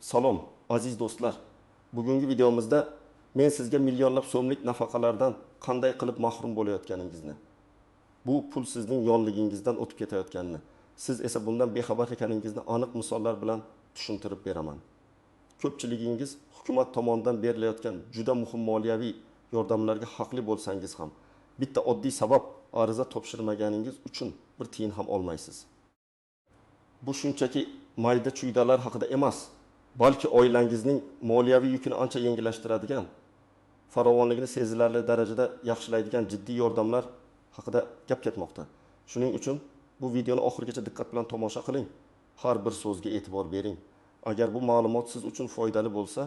Salom, aziz do'stlar. Bugungi videomizda men sizga millionlab so'mlik nafaqalardan qanday qilib mahrum bo'layotganingizni, bu pul sizning yonligingizdan o'tib ketayotganini, siz esa bundan bexabar ekaningizni aniq misollar bilan tushuntirib beraman. Ko'pchiligingiz hukumat tomonidan berilayotgan juda muhim moliyaviy yordamlarga haqli bo'lsangiz ham, bitta oddiy sabab ariza topshirmaganingiz uchun bir tiyin ham olmaysiz. Bu shunchaki mayda chuydalar haqida emas, balki oilangizning moliyaviy yukini ancha yengillashtiradigan, farovonligini sezilarli darajada yaxshilaydigan jiddiy yordamlar haqida gap ketmoqda. Shuning uchun bu videoni oxirigacha diqqat bilan tomosha qiling. Har bir so'zga e'tibor bering. Agar bu ma'lumot siz uchun foydali bo'lsa,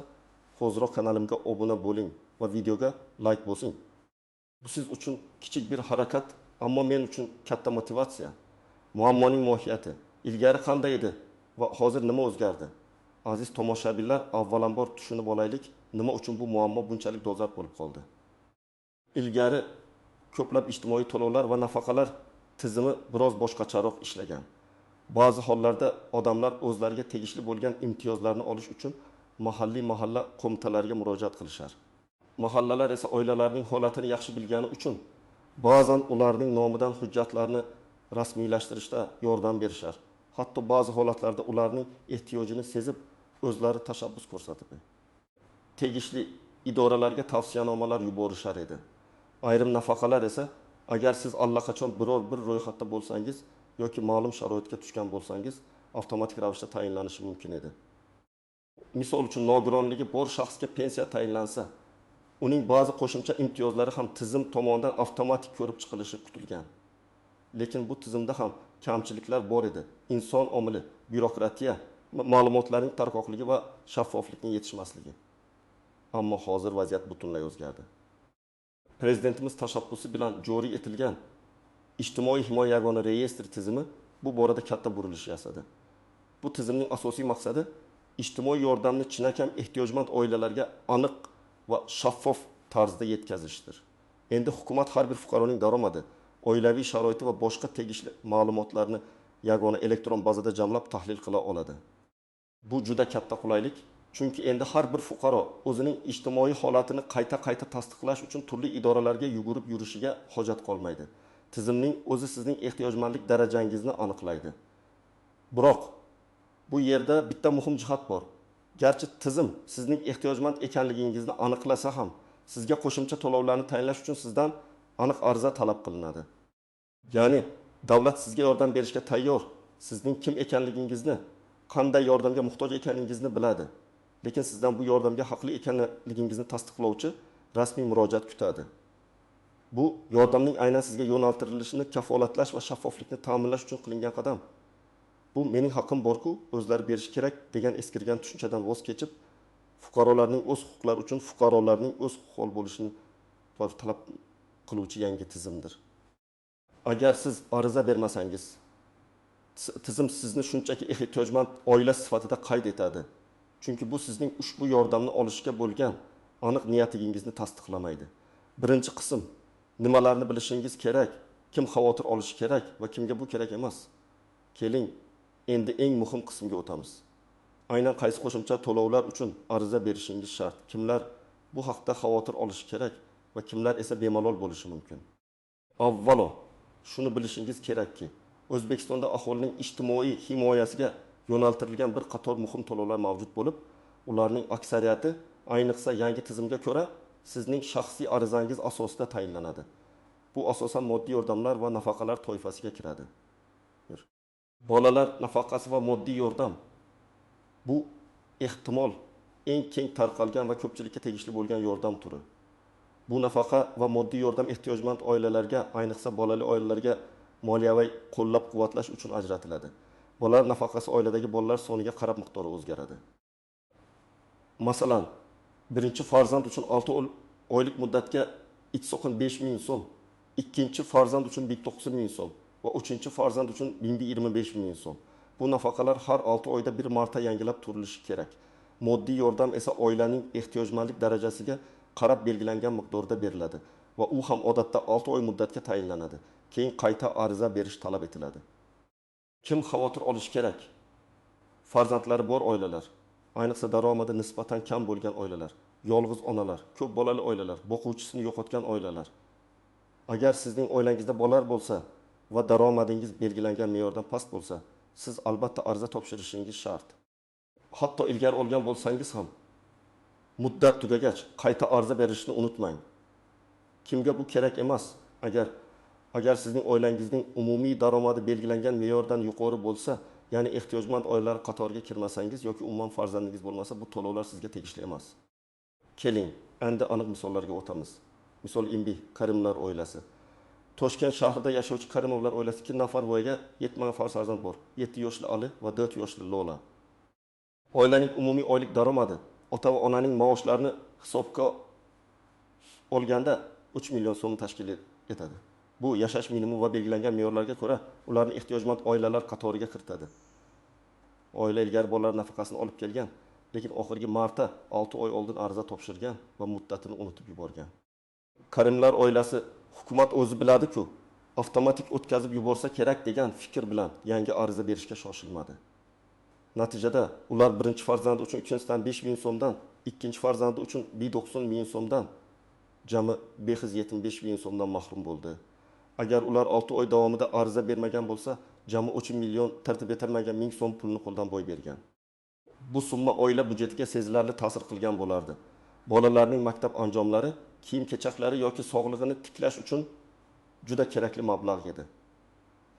hoziroq kanalimga obuna bo'ling va videoga like bosing. Bu siz uchun kichik bir harakat, ammo men uchun katta motivatsiya. Muammoning mohiyati ilgari qanday edi va hozir nima o'zgardi? Aziz tomoshabinlar, avvalambor tushunib olaylik, nima uchun bu muammo bunchalik dolzarb bo'lib qoldi. Ilgari ko'plab ijtimoiy to'lovlar va nafaqalar tizimi biroz boshqacharoq ishlagan. Ba'zi hollarda odamlar o'zlariga tegishli bo'lgan imtiyozlarni olish uchun mahalla qo'mitalariga murojaat qilishar. Mahallalar esa oilalarning holatini yaxshi bilgani uchun ba'zan ularning nomidan hujjatlarni rasmiylashtirishda yordam berishar. Hatto ba'zi holatlarda ularning ehtiyojini sezib, o'zlari tashabbus ko'rsatib, tegishli idoralarga tavsiyanomalar yuborishar edi. Ayrim nafaqalar esa, agar siz allaqachon biror bir ro'yxatda bo'lsangiz yoki ma'lum sharoitga tushgan bo'lsangiz, avtomatik ravishda tayinlanishi mumkin edi. Misol uchun, nogironligi bor shaxsga pensiya tayinlansa, uning ba'zi qo'shimcha imtiyozlari ham tizim tomonidan avtomatik ko'rib chiqilishi kutilgan. Lekin bu tizimda ham kamchiliklar bor edi. Inson omili, bürokratiya, ma'lumotlarning tarqoqligi va shaffoflikning yetishmasligi. Ammo hozir vaziyat butunlay o'zgardi. Prezidentimiz tashabbusi bilan joriy etilgan ijtimoiy himoya yagona reyestri tizimi bu borada katta burilish yasadi. Bu tizimning asosiy maqsadi ijtimoiy yordamni chinakam ehtiyojmand oilalarga aniq va shaffof tarzda yetkazishdir. Endi hukumat har bir fuqaroning daromadi, oilaviy sharoiti va boshqa tegishli ma'lumotlarni yagona elektron bazada jamlab tahlil qila oladi. Bu juda katta qulaylik, chunki endi har bir fuqaro o'zining ijtimoiy holatini qayta tasdiqlash uchun turli idoralarga yugurib yurishiga hojat qolmaydi. Tizimning o'zi sizning ehtiyojmandlik darajangizni aniqlaydi. Biroq bu yerda bitta muhim jihat bor. Garchi tizim sizning ehtiyojmand ekanligingizni aniqlasa ham, sizga qo'shimcha to'lovlarni tayinlash uchun sizdan aniq ariza talab qilinadi. Ya'ni davlat sizga yordam berishga tayyor, sizning kim ekanligingizni, qanday yordamga muhtoj ekaningizni biladi. Lekin sizdan bu yordamga haqli ekanligingizni tasdiqlovchi rasmiy murojaat kutadi. Bu yordamning aynan sizga yo'naltirilishini kafolatlash va shaffoflikni ta'minlash uchun qilingan qadam. Bu mening haqqim bor-ku, o'zlari berish kerak degan eskirgan tushunchadan voz kechib, fuqarolarning o'z huquqlari uchun fuqarolarning o'z huquqi bo'lishini talab qiluvchi yangi tizimdir. Agar siz ariza bermasangiz, tizim sizni shunchaki ehtiyojmand oila sifatida qayd etadi. Chunki bu sizning ushbu yordamni olishga bo'lgan aniq niyatligingizni tasdiqlamaydi. Birinchi qism, nimalarni bilishingiz kerak, kim xavotir olishi kerak va kimga bu kerak emas. Keling, endi eng muhim qismga o'tamiz. Aynan qaysi qo'shimcha to'lovlar uchun ariza berishingiz shart, kimlar bu haqda xavotir olishi kerak va kimlar esa bemalol bo'lishi mumkin. Avvalo, shuni bilishingiz kerakki, O'zbekistonda aholining ijtimoiy himoyasiga yo'naltirilgan bir qator muhim to'lovlar mavjud bo'lib, ularning aksariyati, ayniqsa yangi tizimga ko'ra, sizning shaxsiy arizangiz asosida tayinlanadi. Bu asosan moddiy yordamlar va nafaqalar toifasiga kiradi. Bolalar nafaqasi va moddiy yordam. Bu ehtimol eng keng tarqalgan va ko'pchilikka tegishli bo'lgan yordam turi. Bu nafaqa va moddiy yordam ehtiyojmand oilalarga, ayniqsa bolali oilalarga moliyaviy qo'llab-quvvatlash uchun ajratiladi. Bolalar nafaqasi oiladagi bolalar soniga qarab miqdori o'zgaradi. Masalan, birinchi farzand uchun 6 oylik muddatga 5.000 so'm, ikkinchi farzand uchun 9.000 so'm va uchinchi farzand uchun 25.000 so'm. Bu nafaqalar har 6 oyda bir marta yangilab turilishi kerak. Moddiy yordam esa oilaning ehtiyojmandlik darajasiga qarab belgilangan miqdorda beriladi va u ham odatda 6 oy muddatga tayinlanadi. Keyin qayta ariza berish talab etiladi. Kim xavotir olishi kerak? Farzandlari bor oilalar. ayniqsa daromadi nisbatan kam bo'lgan oilalar, yolg'iz onalar, ko'p bolali oilalar, boquvchisini yo'qotgan oilalar. Agar sizning oilangizda bolalar bo'lsa va daromadingiz belgilangan me'yordan past bo'lsa, siz albatta ariza topshirishingiz shart. Hatto ilgari olgan bo'lsangiz ham muddat tugagach qayta ariza berishni unutmang. Kimga bu kerak emas? Agar sizning oilangizning umumiy daromadi belgilangan me'yordan yuqori bo'lsa, ya'ni ehtiyojmand oilalar qatoriga kirmasangiz yoki umuman farzandingiz bo'lmasa, bu to'lovlar sizga tegishli emas. Keling, endi aniq misollarga o'tamiz. Misol Imbi Karimlar oilasi. Toshkent shahrida yashovchi Karimovlar oilasi 2 nafar voyaga yetmagan farzand bor. 7 yoshli Ali va 4 yoshli Lola. Oilaning umumiy oylik daromadi ota va onaning maoshlarini hisobga olganda 3 million so'm tashkil etadi. Bu yashash minimum va belgilangan me'yorlarga ko'ra ularni ehtiyojmand oilalar qatoriga kiritadi. Oila ilgari bolalar nafaqasini olib kelgan, lekin oxirgi marta 6 oy oldin ariza topshirgan va muddatini unutib yuborgan. Karimlar oilasi hukumat o'zi biladi-ku, avtomatik o'tkazib yuborsa kerak degan fikr bilan yangi ariza berishga shoshilmadi. Natijada ular birinchi farzandi uchun 275 ming so'mdan, ikkinchi farzandi uchun 190 ming so'mdan, jami 575 ming so'mdan mahrum bo'ldi. Agar ular 6 oy davomida ariza bermagan bo'lsa, jami 3 million tartib etilmagan ming so'm pulni qo'ldan boy bergan. Bu summa oila byudjetiga sezilarli ta'sir qilgan bo'lardi. Bolalarning maktab anjomlari, kiyim-kechaklari yoki sog'lig'ini tiklash uchun juda kerakli mablag' edi.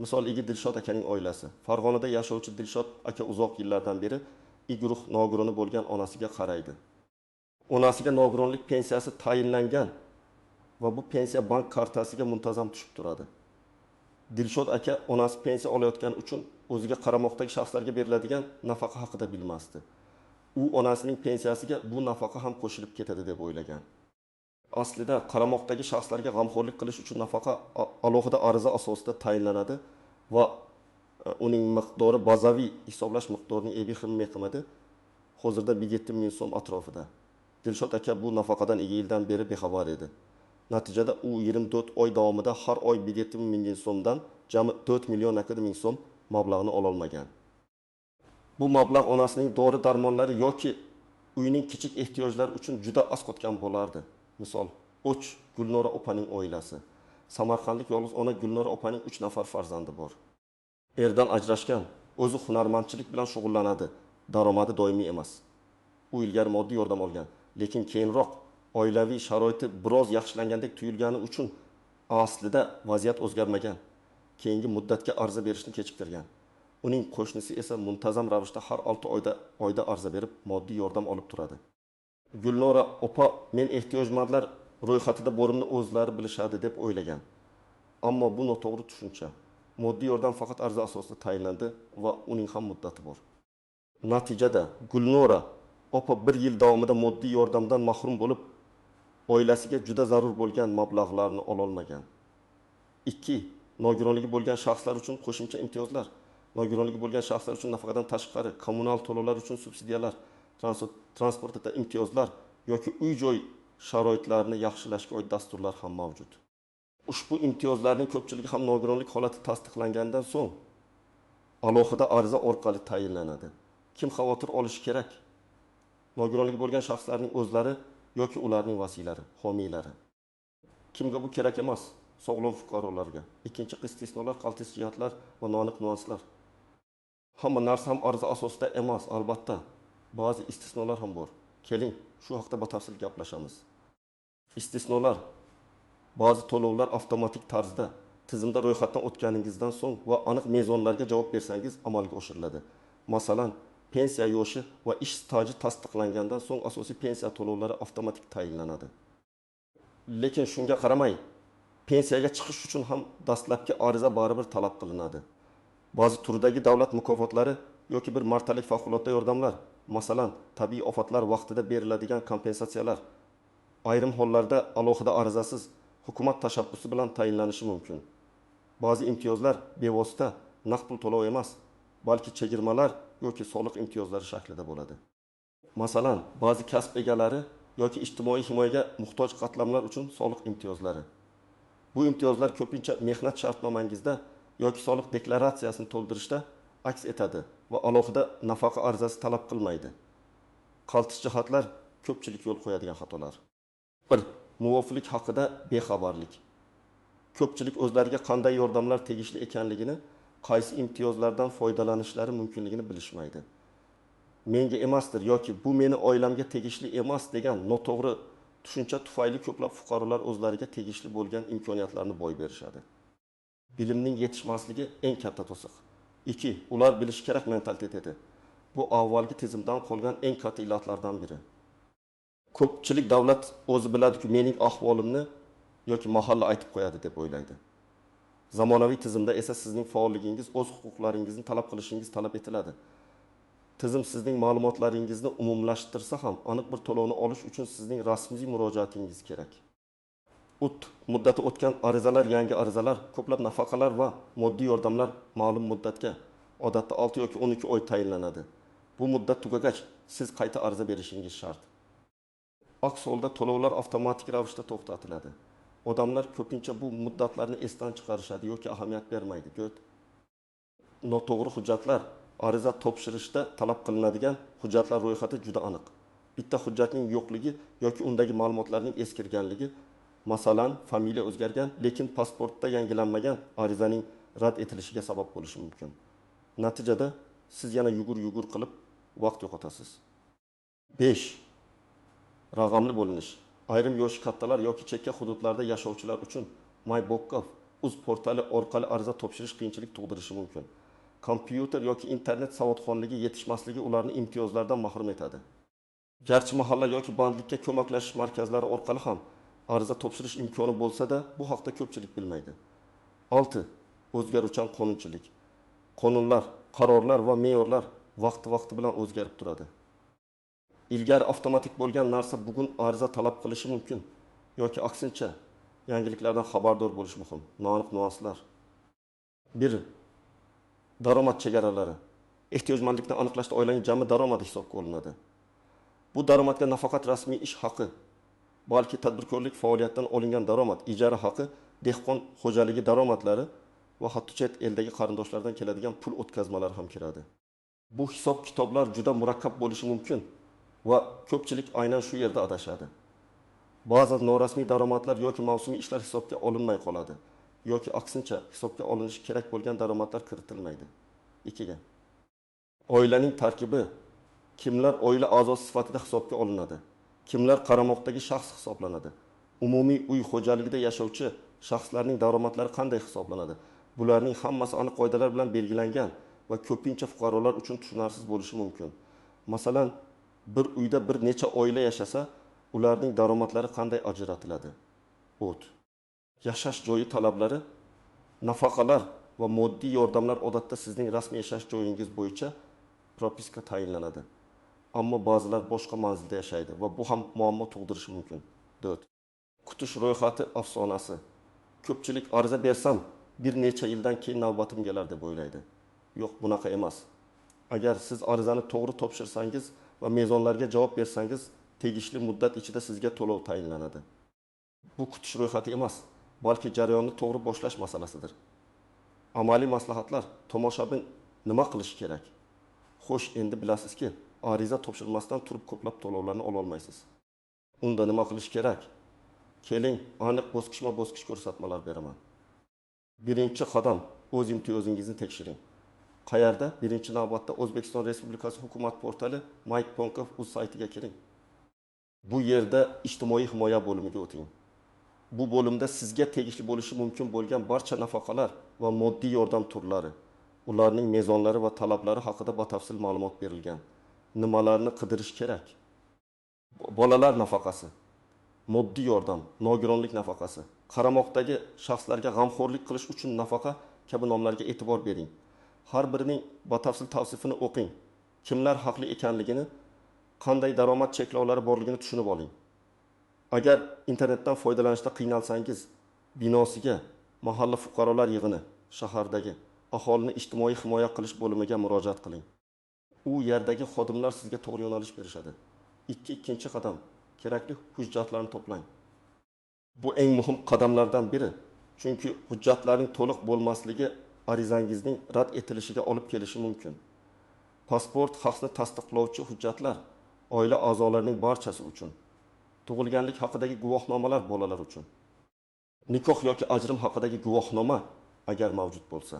Misol Dilshod akaning oilasi. Farg'onada yashovchi Dilshod aka uzoq yillardan beri I guruh nogironi bo'lgan onasiga qaraydi. Onasiga nogironlik pensiyasi tayinlangan va bu pensiya bank kartasiga muntazam tushib turadi. Dilshod aka onasi pensiya olayotgani uchun o'ziga qaramoqdagi shaxslarga beriladigan nafaqa haqida bilmasdi. U onasining pensiyasiga bu nafaqa ham qo'shilib ketadi deb o'ylagan. Aslida qaramoqdagi shaxslarga g'amxo'rlik qilish uchun nafaqa alohida ariza asosida tayinlanadi va uning miqdori bazaviy hisoblash miqdorining meqimadi hozirda 170 ming so'm atrofida. Dilshod aka bu nafaqadan 2 yildan beri bexabar edi. Natijada u 24 oy davomida har oy 170 ming so'mdan jami 4 million ming so'm mablag'ni ola olmagan. Bu mablag' onasining dori-darmonlari yoki uyning kichik ehtiyojlari uchun juda oz qotgan bo'lardi. Misol, O'ch Gulnora opaning oilasi. Samarqandlik yolg'iz ona Gulnora opaning 3 nafar farzandi bor. Erdan ajrashgan, o'zi hunarmandchilik bilan shug'ullanadi. Daromadi doimiy emas. U ilgari moddiy yordam olgan, lekin keyinroq oilaviy sharoiti biroz yaxshilangandek tuyulgani uchun aslida vaziyat o'zgarmagan. Keyingi muddatga ariza berishni kechiktirgan. Uning qo'shnisi esa muntazam ravishda har 6 oyda ariza berib moddiy yordam olib turadi. Gulnora opa men ehtiyojmandlar ro'yxatida bo'rimni o'zlari bilishadi deb o'ylagan. Ammo bu noto'g'ri tushuncha. Moddiy yordam faqat ariza asosida tayinlandi va uning ham muddati bor. Natijada Gulnora opa 1 yil davomida moddiy yordamdan mahrum bo'lib, oilasiga juda zarur bo'lgan mablag'larni ola olmagan. 2. Nogironligi bo'lgan shaxslar uchun qo'shimcha imtiyozlar, nogironligi bo'lgan shaxslar uchun nafaqadan tashqari kommunal to'lovlar uchun subsidiyalar, transportda imtiyozlar yoki uy-joy sharoitlarini yaxshilashga oid dasturlar ham mavjud. Ushbu imtiyozlarning ko'pchiligi ham nogironlik holati tasdiqlangandan so'ng alohida ariza orqali tayinlanadi. Kim xavotir olishi kerak? Nogironligi bo'lgan shaxslarning o'zlari yoki ularning vasiylari, homiylari. Kimga bu kerak emas? Sog'lom fuqarolarga. Ikkinchi istisnolar, qaltis jihatlar va noaniq nuanslar. Hamma narsa ham ariza asosida emas, albatta. Ba'zi istisnolar ham bor. Keling, shu haqda batafsil gaplashamiz. Istisnolar: ba'zi to'lovlar avtomatik tarzda tizimda ro'yxatdan o'tganingizdan so'ng va aniq mezonlarga javob bersangiz amalga oshiriladi. Masalan, pensiya yoshi va ish staji tasdiqlangandan so'ng asosiy pensiya to'lovlari avtomatik tayinlanadi. Lekin shunga qaramay, pensiyaga chiqish uchun ham dastlabki ariza baribir talab qilinadi. Ba'zi turdagi davlat mukofotlari yoki bir martalik favqulodda yordamlar, masalan, tabiiy ofatlar vaqtida beriladigan kompensatsiyalar ayrim hollarda alohida arizasiz hukumat tashabbusi bilan tayinlanishi mumkin. Ba'zi imtiyozlar bevosita naqd pul to'lov emas, balki chegirmalar yoki soliq imtiyozlari shaklida bo'ladi. Masalan, ba'zi kasb egalari yoki ijtimoiy himoyaga muhtoj qatlamlar uchun soliq imtiyozlari. Bu imtiyozlar ko'pincha mehnat shartnomangizda yoki soliq deklaratsiyasini to'ldirishda aks etadi va alohida nafaqa arizasi talab qilmaydi. Qaltis jihatlar ko'pchilik yo'l qo'yadigan xatolar. 1. Muvofiqlik haqida bexabarlik. Ko'pchilik o'zlariga qanday yordamlar tegishli ekanligini, qaysi imtiyozlardan foydalanishlari mumkinligini bilishmaydi. Menga emasdir yoki bu meni oilamga tegishli emas degan noto'g'ri tushuncha tufayli ko'plab fuqarolar o'zlariga tegishli bo'lgan imkoniyatlarni boy berishadi. Bilimning yetishmasligi eng katta to'siq. 2. Ular bilishi kerak mentaliteti. Bu avvalgi tizimdan qolgan eng katta illatlardan biri. Ko'pchilik davlat o'zi biladi-ku, mening ahvolimni yoki mahalla aytib qo'yadi deb o'ylaydi. Zamonaviy tizimda esa sizning faolligingiz, o'z huquqlaringizni talab qilishingiz talab etiladi. Tizim sizning ma'lumotlaringizni umumlashtirsa ham, aniq bir to'lovni olish uchun sizning rasmiy murojaatingiz kerak. Muddati o'tgan arizalar, yangi arizalar, ko'plab nafaqalar va moddiy yordamlar ma'lum muddatga, odatda 6 yoki 12 oy tayinlanadi. Bu muddat tugagach, siz qayta ariza berishingiz shart. Aks holda to'lovlar avtomatik ravishda to'xtatiladi. Odamlar ko'pincha bu muddatlarni esdan chiqarishadi yoki ahamiyat bermaydi. Noto'g'ri hujjatlar. Ariza topshirishda talab qilinadigan hujjatlar ro'yxati juda aniq. Bitta hujjatning yo'qligi yoki undagi ma'lumotlarning eskirganligi, masalan, familiya o'zgargan, lekin pasportda yangilanmagan arizaning rad etilishiga sabab bo'lishi mumkin. Natijada siz yana yugur qilib vaqt yo'qotasiz. 5. Raqamli bo'linish. Ayrim yoshi kattalar yoki chekka hududlarda yashovchilar uchun MyBokkov uz portali orqali ariza topshirish qiyinchilik tug'dirishi mumkin. Kompyuter yoki internet savodxonligi yetishmasligi ularni imtiyozlardan mahrum etadi. Garchi mahalla yoki bandlikka ko'maklashish markazlari orqali ham ariza topshirish imkoni bo'lsa-da, bu haqda ko'pchilik bilmaydi. 6. O'zgaruvchan qonunchilik. Qonunlar, qarorlar va me'yorlar vaqti bilan o'zgarib turadi. Ilgari avtomatik bo'lgan narsa bugun ariza talab qilishi mumkin yoki aksincha yangiliklardan xabardor bo'lish muhim. Noaniq nuanslar. 1. Daromad chegaralari. Ehtiyojmandlikni aniqlashda oilaning jami daromadi hisobga olinadi. Bu daromadga nafaqat rasmiy ish haqi, balki tadbirkorlik faoliyatidan olingan daromad, ijara haqi, dehqon xo'jaligi daromadlari va hatto chet eldagi qarindoshlardan keladigan pul o'tkazmalari ham kiradi. Bu hisob kitoblar juda murakkab bo'lishi mumkin va ko'pchilik aynan shu yerda adashadi. Ba'zi norasmiy daromadlar yoki mavsumiy ishlar hisobga olinmay qoladi. Yoki aksincha hisobga olinishi kerak bo'lgan daromadlar kiritilmaydi. 2. Oilaning tarkibi. Kimlar oila a'zosi sifatida hisobga olinadi? Kimlar qaramoqdagi shaxs hisoblanadi? Umumiy uy xo'jaligida yashovchi shaxslarning daromadlari qanday hisoblanadi? Bularning hammasi aniq qoidalar bilan belgilangan va ko'pincha fuqarolar uchun tushunarsiz bo'lishi mumkin. Masalan, bir uyda bir necha oila yashasa, ularning daromadlari qanday ajratiladi? Yashash joyi talablari, nafaqalar va moddiy yordamlar odatda sizning rasmiy yashash joyingiz bo'yicha propiska tayinlanadi. Ammo ba'zilar boshqa manzilda yashaydi va bu ham muammo tug'dirishi mumkin. 4. Kutish ro'yxati afsonasi. Ko'pchilik ariza bersam, bir necha yildan keyin navbatim kelar deb o'ylaydi. Yo'q, bunaqa emas. Agar siz arizani to'g'ri topshirsangiz va mezonlarga javob bersangiz, tegishli muddat ichida sizga to'lov tayinlanadi. Bu kutish ro'yxati emas, balki jarayonni to'g'ri boshlash masalasidir. Amaliy maslahatlar, tomoshabin nima qilish kerak? Xo'sh, endi bilasizki, ariza topshirmasdan turib ko'plab to'lovlarni ola olmaysiz. Unda nima qilish kerak? Keling, aniq bosqichma-bosqich ko'rsatmalar beraman. Birinchi qadam, o'z imtiyozingizni tekshiring. Qayerda? Birinchi navbatda O'zbekiston Respublikasi hukumat portali MyBokkov uz saytiga kiring. Bu yerda ijtimoiy himoya bo'limiga o'ting. Bu bo'limda sizga tegishli bo'lishi mumkin bo'lgan barcha nafaqalar va moddiy yordam turlari, ularning mezonlari va talablari haqida batafsil ma'lumot berilgan. Nimalarni qidirish kerak? Bolalar nafaqasi, moddiy yordam, nogironlik nafaqasi, qaramoqdagi shaxslarga g'amxo'rlik qilish uchun nafaqa kabi nomlarga e'tibor bering. Har birining batafsil tavsifini o'qing. Kimlar haqli ekanligini, qanday daromad cheklovlari borligini tushunib oling. Agar internetdan foydalanishda qiynalsangiz, binosiga, mahalla fuqarolar yig'ini, shahardagi aholini ijtimoiy himoya qilish bo'limiga murojaat qiling. U yerdagi xodimlar sizga to'g'ri yo'nalish berishadi. Ikkinchi qadam, kerakli hujjatlarni to'plang. Bu eng muhim qadamlardan biri. Chunki hujjatlarning to'liq bo'lmasligi arizangizning rad etilishiga olib kelishi mumkin. Pasport, xavfni tasdiqlovchi hujjatlar oila a'zolarining barchasi uchun. Tug'ilganlik haqidagi guvohnomalar bolalar uchun. Nikoh yoki ajrim haqidagi guvohnoma agar mavjud bo'lsa.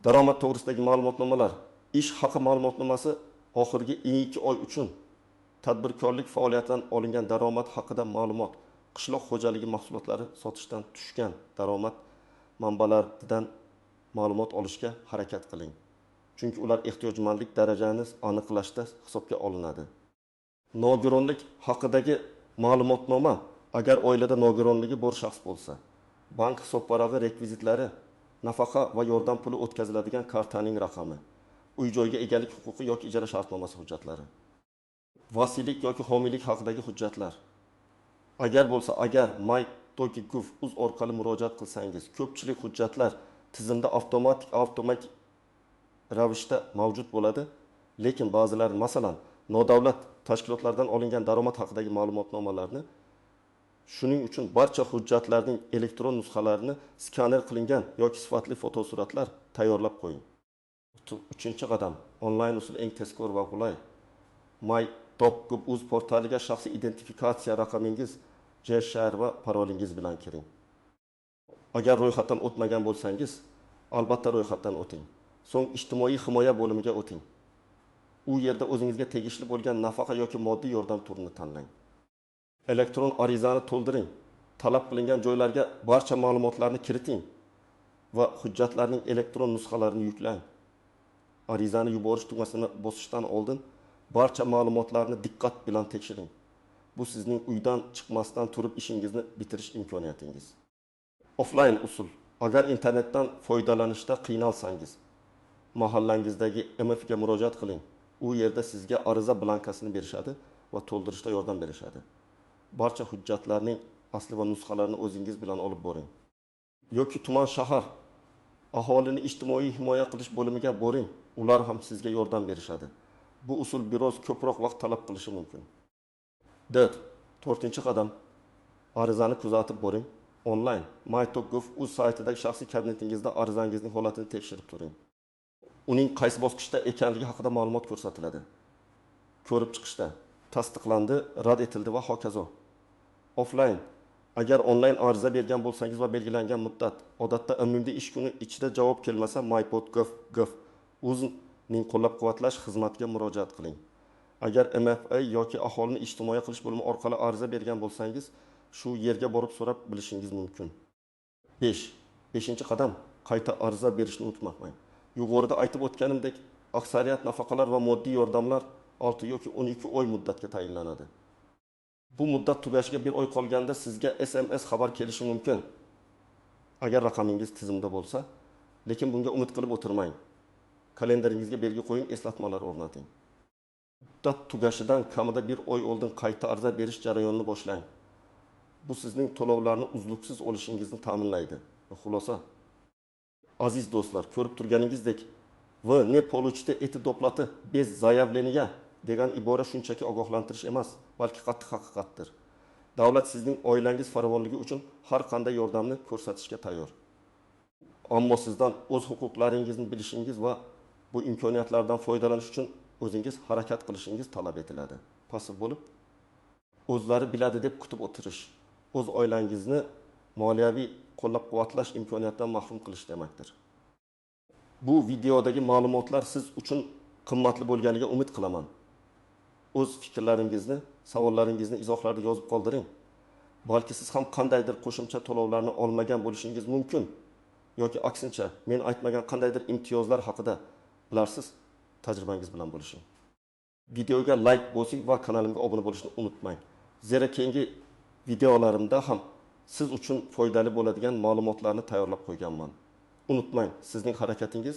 Daromad to'g'risidagi ma'lumotnomalar, ish haqi ma'lumotnomasi oxirgi 2 oy uchun tadbirkorlik faoliyatidan olingan daromad haqida ma'lumot, qishloq xo'jaligi mahsulotlari sotishdan tushgan daromad manbalaridan ma'lumot olishga harakat qiling. Chunki ular ehtiyojmandlik darajani aniqlashda hisobga olinadi. Nogironlik haqidagi ma'lumotnoma agar oilada nogironligi bor shaxs bo'lsa, bank hisobvarag'i rekvizitlari, nafaqa va yordam puli o'tkaziladigan kartaning raqami, uy-joyga egalik huquqi yoki ijara shartnomasi hujjatlari, vasiylik yoki homiylik haqidagi hujjatlar. Agar bo'lsa, agar my.gov.uz orqali murojaat qilsangiz, ko'pchilik hujjatlar tizimda avtomatik ravishda mavjud bo'ladi, lekin ba'zilari, masalan, nodavlat tashkilotlardan olingan daromad haqidagi ma'lumotnomalarni, shuning uchun barcha hujjatlarning elektron nusxalarini skaner qilingan yoki sifatli fotosuratlar tayyorlab qo'ying. 3-qadam, onlayn usul eng tezkor va qulay. my.gov.uz portaliga shaxsiy identifikatsiya raqamingiz, JSHR va parolingiz bilan kiring. Agar ro'yxatdan o'tmagan bo'lsangiz, albatta ro'yxatdan o'ting. So'ng ijtimoiy himoya bo'limiga o'ting. U yerda o'zingizga tegishli bo'lgan nafaqa yoki moddiy yordam turini tanlang. Elektron arizani to'ldiring. Talab qilingan joylarga barcha ma'lumotlarni kiriting va hujjatlarning elektron nusxalarini yuklang. Arizani yuborish tugmasini bosishdan oldin barcha ma'lumotlarni diqqat bilan tekshiring. Bu sizning uydan chiqmasdan turib ishingizni bitirish imkoniyatingiz. Offline usul. Agar internetdan foydalanishda qiynalsangiz, mahallangizdagi MF ga murojaat qiling. U yerda sizga ariza blankasini berishadi va to'ldirishda yordam berishadi. Barcha hujjatlarning asli va nusxalarini o'zingiz bilan olib boring. Yoki tuman shahar aholini ijtimoiy himoya qilish bo'limiga boring. Ular ham sizga yordam berishadi. Bu usul biroz ko'proq vaqt talab qilishi mumkin. 4-qadam, arizani kuzatib boring. Onlayn my.gov.uz saytidagi shaxsiy kabinetingizda arizangizning holatini tekshirib turing. Uning qaysi bosqichda ekanligi haqida ma'lumot ko'rsatiladi. Ko'rib chiqishda tasdiqlandi, rad etildi va hokazo. Offline, agar onlayn ariza bergan bo'lsangiz va belgilangan muddat, odatda umumiy ish kuni ichida javob kelmasa, my.gov.uz-ning qo'llab-quvvatlash xizmatiga murojaat qiling. Agar MFA yoki aholini ijtimoiy qilish bo'limi orqali ariza bergan bo'lsangiz, shu yerga borib so'rab bilishingiz mumkin. 5-qadam, qayta ariza berishni unutmang. Yuqorida aytib o'tganimdek, aksariyat nafaqalar va moddiy yordamlar 6 yoki 12 oy muddatga tayinlanadi. Bu muddat tugashiga 1 oy qolganda sizga SMS xabar kelishi mumkin. Agar raqamingiz tizimda bo'lsa, lekin bunga umid qilib o'tirmang. Kalendaringizga belgi qo'ying, eslatmalar o'rnating. Muddat tugashidan kamida 1 oy oldin qayta ariza berish jarayonini boshlang. Bu sizning to'lovlarni uzluksiz olishingizni ta'minlaydi. Xulosa. Aziz do'stlar, ko'rib turganingizdek, "Вы не получите эти доплаты без заявления" degan ibora shunchaki ogohlantirish emas, balki qattiq haqiqatdir. Davlat sizning oilangiz farovonligi uchun har qanday yordamni ko'rsatishga tayyor. Ammo sizdan o'z huquqlaringizni bilishingiz va bu imkoniyatlardan foydalanish uchun o'zingiz harakat qilishingiz talab etiladi. Pasiv bo'lib, o'zlari biladi deb kutib o'tirish, o'z oilangizni moliyaviy qo'llab-quvvatlash imkoniyatidan mahrum qilish demakdir. Bu videodagi ma'lumotlar siz uchun qimmatli bo'lganiga umid qilaman. O'z fikrlaringizni, savollaringizni izohlarda yozib qoldiring. Balki siz ham qandaydir qo'shimcha to'lovlarni olmagan bo'lishingiz mumkin, yoki aksincha, men aytmagan qandaydir imtiyozlar haqida bilarsiz, tajribangiz bilan bo'lishing. Videoga like bosing va kanalimga obuna bo'lishni unutmang. Zero keyingi videolarimda ham siz uchun foydali bo'ladigan ma'lumotlarni tayyorlab qo'yganman. Unutmang, sizning harakatingiz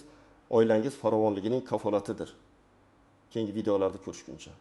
oilangiz farovonligining kafolatidir. Keyingi videolarda ko'rishguncha.